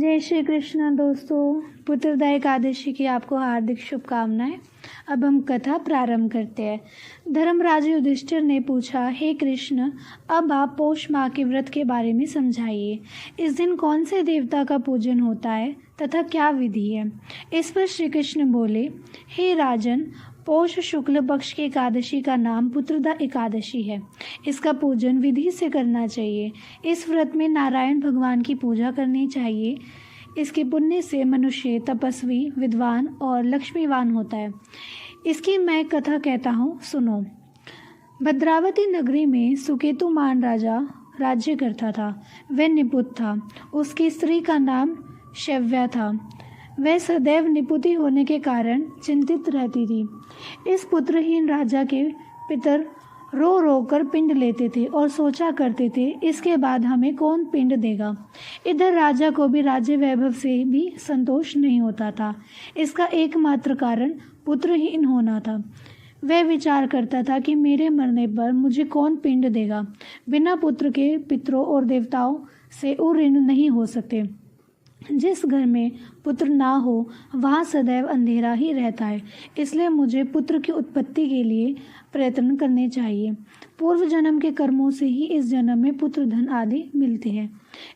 जय श्री कृष्ण दोस्तों, पुत्रदा एकादशी की आपको हार्दिक शुभकामनाएं। अब हम कथा प्रारंभ करते हैं। धर्मराज युधिष्ठिर ने पूछा, हे कृष्ण, अब आप पौष माह के व्रत के बारे में समझाइए। इस दिन कौन से देवता का पूजन होता है तथा क्या विधि है? इस पर श्री कृष्ण बोले, हे राजन, पौष शुक्ल पक्ष की एकादशी का नाम पुत्रदा एकादशी है। इसका पूजन विधि से करना चाहिए। इस व्रत में नारायण भगवान की पूजा करनी चाहिए। इसके पुण्य से मनुष्य तपस्वी, विद्वान और लक्ष्मीवान होता है। इसकी मैं कथा कहता हूँ, सुनो। भद्रावती नगरी में सुकेतुमान राजा राज्य करता था। वह निपुत था। उसकी स्त्री का नाम शव्या था। वह सदैव निपुति होने के कारण चिंतित रहती थी। इस पुत्रहीन राजा के पितर रो रो कर पिंड लेते थे और सोचा करते थे, इसके बाद हमें कौन पिंड देगा। इधर राजा को भी राज्य वैभव से भी संतोष नहीं होता था। इसका एकमात्र कारण पुत्रहीन होना था। वह विचार करता था कि मेरे मरने पर मुझे कौन पिंड देगा। बिना पुत्र के पितरों और देवताओं से उऋण नहीं हो सकते। जिस घर में पुत्र ना हो वहाँ सदैव अंधेरा ही रहता है। इसलिए मुझे पुत्र की उत्पत्ति के लिए प्रयत्न करने चाहिए। पूर्व जन्म के कर्मों से ही इस जन्म में पुत्र धन आदि मिलते हैं।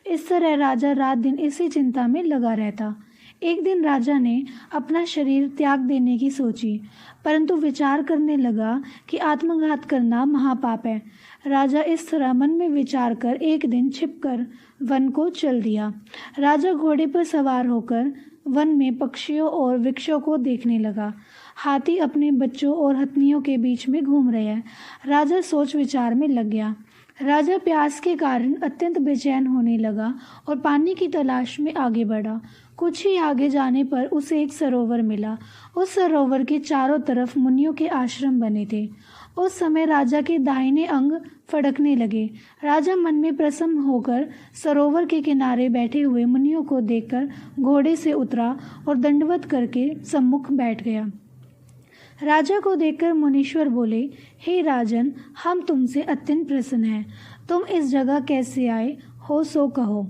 इस तरह राजा रात दिन इसी चिंता में लगा रहता। एक दिन राजा ने अपना शरीर त्याग देने की सोची, परंतु विचार करने लगा कि आत्मघात करना महापाप है। राजा इस तरह मन में विचार कर एक दिन छिपकर वन को चल दिया। राजा घोड़े पर सवार होकर वन में पक्षियों और वृक्षों को देखने लगा। हाथी अपने बच्चों और हथनियों के बीच में घूम रहे हैं। राजा सोच विचार में लग गया। राजा प्यास के कारण अत्यंत बेचैन होने लगा और पानी की तलाश में आगे बढ़ा। कुछ ही आगे जाने पर उसे एक सरोवर मिला। उस सरोवर के चारों तरफ मुनियों के आश्रम बने थे। उस समय राजा के दाहिने अंग फड़कने लगे। राजा मन में प्रसन्न होकर सरोवर के किनारे बैठे हुए मुनियों को देखकर घोड़े से उतरा और दंडवत करके सम्मुख बैठ गया। राजा को देखकर मुनीश्वर बोले, हे राजन, हम तुमसे अत्यंत प्रसन्न हैं। तुम इस जगह कैसे आए हो सो कहो।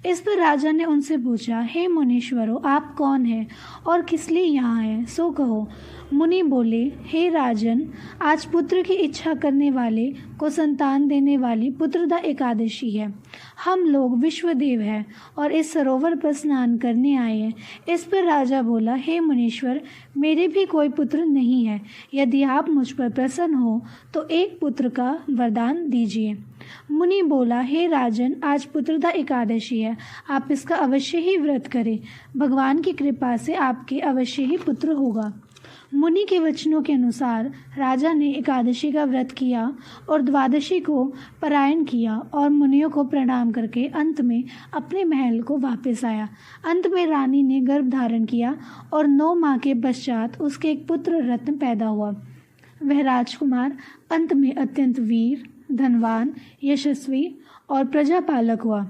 इस पर राजा ने उनसे पूछा, हे मुनीश्वरों, आप कौन हैं और किस लिए यहाँ हैं, सो कहो। मुनि बोले, हे राजन, आज पुत्र की इच्छा करने वाले को संतान देने वाली पुत्रदा एकादशी है। हम लोग विश्वदेव हैं और इस सरोवर पर स्नान करने आए हैं। इस पर राजा बोला, हे मुनीश्वर, मेरे भी कोई पुत्र नहीं है। यदि आप मुझ पर प्रसन्न हो तो एक पुत्र का वरदान दीजिए। मुनि बोला, हे राजन, आज पुत्रदा एकादशी है। आप इसका अवश्य ही व्रत करें। भगवान की कृपा से आपके अवश्य ही पुत्र होगा। मुनि के वचनों के अनुसार राजा ने एकादशी का व्रत किया और द्वादशी को पारायण किया और मुनियों को प्रणाम करके अंत में अपने महल को वापस आया। अंत में रानी ने गर्भ धारण किया और 9 माह के पश्चात उसके एक पुत्र रत्न पैदा हुआ। वह राजकुमार अंत में अत्यंत वीर, धनवान, यशस्वी और प्रजापालक हुआ।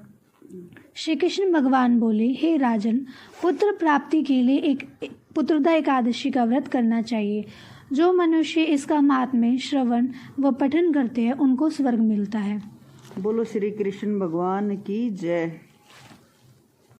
श्री कृष्ण भगवान बोले, हे राजन, पुत्र प्राप्ति के लिए एक पुत्रदा एकादशी का व्रत करना चाहिए। जो मनुष्य इसका महात्म्य श्रवण व पठन करते हैं उनको स्वर्ग मिलता है। बोलो श्री कृष्ण भगवान की जय।